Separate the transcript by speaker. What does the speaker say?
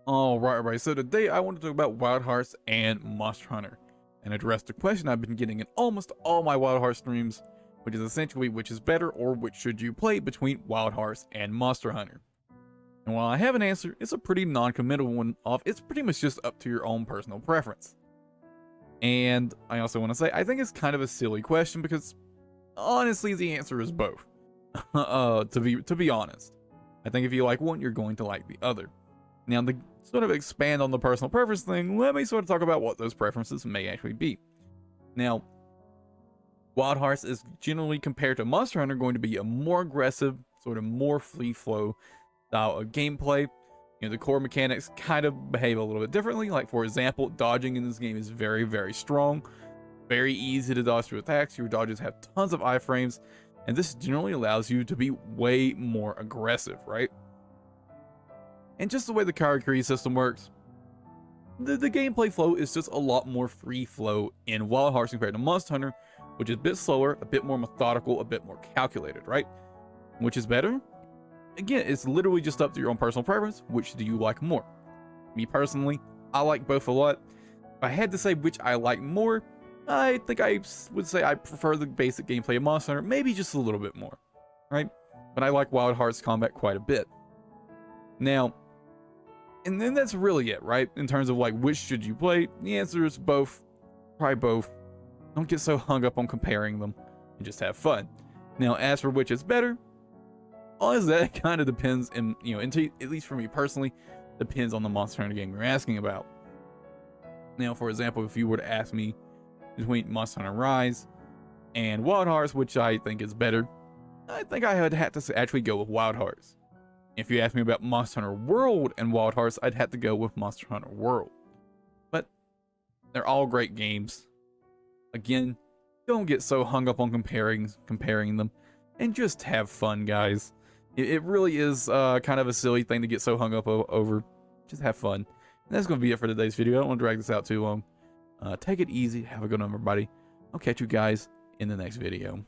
Speaker 1: Alright, so today I want to talk about Wild Hearts and Monster Hunter, and address the question I've been getting in almost all my Wild Hearts streams, which is essentially which is better or which should you play between Wild Hearts and Monster Hunter. And while I have an answer, it's a pretty non-committal one off, it's pretty much just up to your own personal preference. And I also want to say, I think it's kind of a silly question because honestly the answer is both. To be honest. I think if you like one, you're going to like the other. Now, to sort of expand on the personal preference thing, let me sort of talk about what those preferences may actually be. Now, Wild Hearts is generally, compared to Monster Hunter, going to be a more aggressive, sort of more free flow style of gameplay. You know, the core mechanics kind of behave a little bit differently. Like, for example, dodging in this game is very, very strong. Very easy to dodge through attacks. Your dodges have tons of iframes, and this generally allows you to be way more aggressive, right? And just the way the character system works, the gameplay flow is just a lot more free flow in Wild Hearts compared to Monster Hunter, which is a bit slower, a bit more methodical, a bit more calculated, right? Which is better? Again, it's literally just up to your own personal preference. Which do you like more? Me personally, I like both a lot. If I had to say which I like more, I think I would say I prefer the basic gameplay of Monster Hunter, maybe just a little bit more, right? But I like Wild Hearts combat quite a bit. Now, and then that's really it, right? In terms of like, which should you play? The answer is both. Try both. Don't get so hung up on comparing them and just have fun. Now, as for which is better, honestly, that kind of depends, and at least for me personally, depends on the Monster Hunter game you're asking about. Now, for example, if you were to ask me between Monster Hunter Rise and Wild Hearts, which I think is better, I think I would have to actually go with Wild Hearts. If you ask me about Monster Hunter World and Wild Hearts, I'd have to go with Monster Hunter World. But they're all great games. Again, don't get so hung up on comparing them, and just have fun, guys. It really is kind of a silly thing to get so hung up over. Just have fun. And that's going to be it for today's video. I don't want to drag this out too long. Take it easy. Have a good one, everybody. I'll catch you guys in the next video.